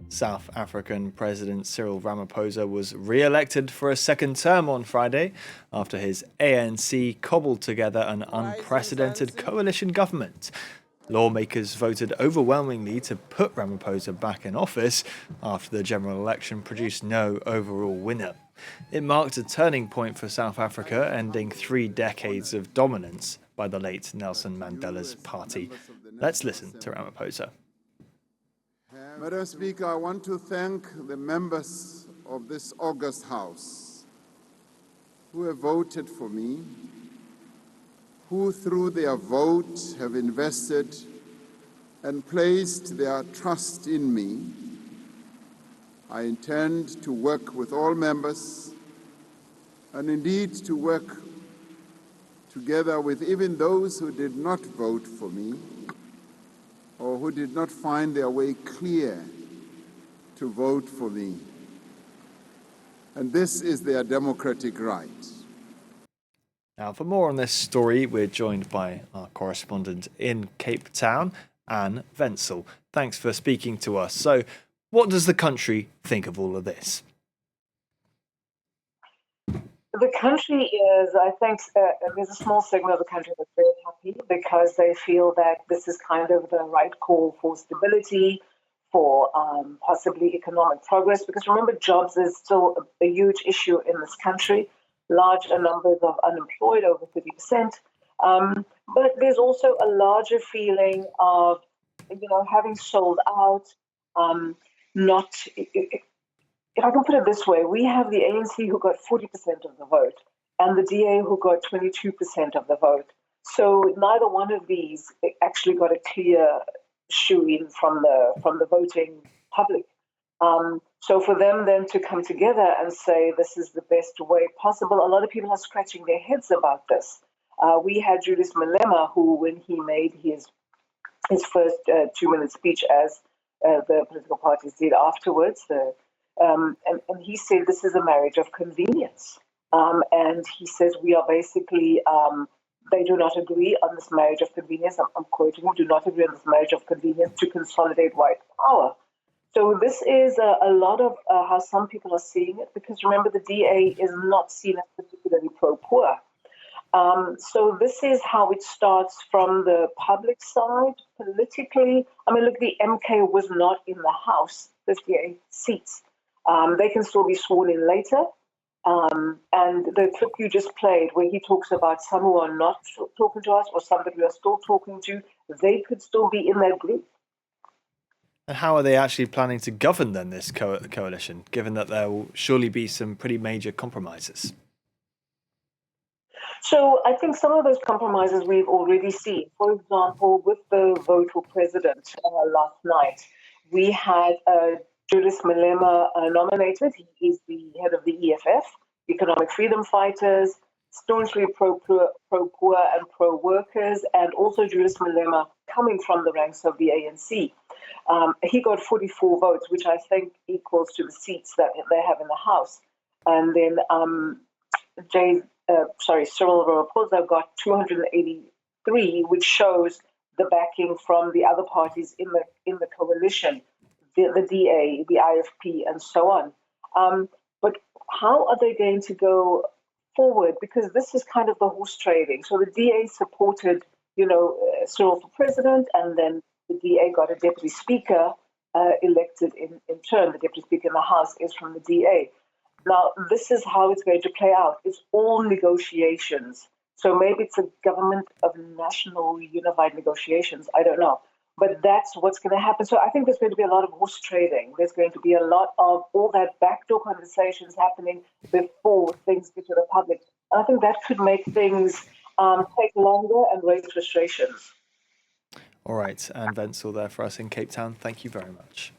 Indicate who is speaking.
Speaker 1: South African President Cyril Ramaphosa was re-elected for a second term on Friday after his ANC cobbled together an unprecedented coalition government. Lawmakers voted overwhelmingly to put Ramaphosa back in office after the general election produced no overall winner. It marked a turning point for South Africa, ending 3 decades of dominance by the late Nelson Mandela's party. Let's listen to Ramaphosa.
Speaker 2: Madam Speaker, I want to thank the members of this august House who have voted for me, who through their vote have invested and placed their trust in me. I intend to work with all members and indeed to work together with even those who did not vote for me or who did not find their way clear to vote for me. And this is their democratic right.
Speaker 1: Now, for more on this story, we're joined by our correspondent in Cape Town, Anne Wentzel. Thanks for speaking to us. So, what does the country think of all of this?
Speaker 3: The country is, I think, there's a small segment of the country that's very happy because they feel that this is kind of the right call for stability, for possibly economic progress. Because remember, jobs is still a huge issue in this country. Larger numbers of unemployed, over 30%. But there's also a larger feeling of, having sold out, if I can put it this way, we have the ANC who got 40% of the vote and the DA who got 22% of the vote. So neither one of these actually got a clear shoe-in from the voting public. So for them then to come together and say this is the best way possible, a lot of people are scratching their heads about this. We had Julius Malema, who, when he made his first 2-minute speech, as the political parties did afterwards, and he said this is a marriage of convenience. And he says we are basically, they do not agree on this marriage of convenience. I'm quoting, do not agree on this marriage of convenience to consolidate white power. So this is a lot of how some people are seeing it, because remember, the DA is not seen as particularly pro-poor. So this is how it starts from the public side politically. I mean, look, the MK was not in the House, 58 seats. They can still be sworn in later. And the clip you just played, where he talks about some who are not talking to us or some that we are still talking to, they could still be in that group.
Speaker 1: And how are they actually planning to govern then this coalition, given that there will surely be some pretty major compromises?
Speaker 3: So I think some of those compromises we've already seen. For example, with the vote for president last night, we had Julius Malema nominated. He is the head of the EFF, Economic Freedom Fighters, staunchly pro-poor and pro-workers, and also Julius Malema coming from the ranks of the ANC. He got 44 votes, which I think equals to the seats that they have in the House. And then Cyril Ramaphosa got 283, which shows the backing from the other parties in the coalition, the DA, the IFP, and so on. But how are they going to go forward? Because this is kind of the horse trading. So the DA supported, Cyril for president, and then the DA got a deputy speaker elected in turn. The deputy speaker in the House is from the DA. Now, this is how it's going to play out. It's all negotiations. So maybe it's a government of national unified negotiations. I don't know. But that's what's going to happen. So I think there's going to be a lot of horse trading. There's going to be a lot of all that backdoor conversations happening before things get to the public. And I think that could make things take longer and raise frustrations.
Speaker 1: All right, Anne Wentzel there for us in Cape Town. Thank you very much.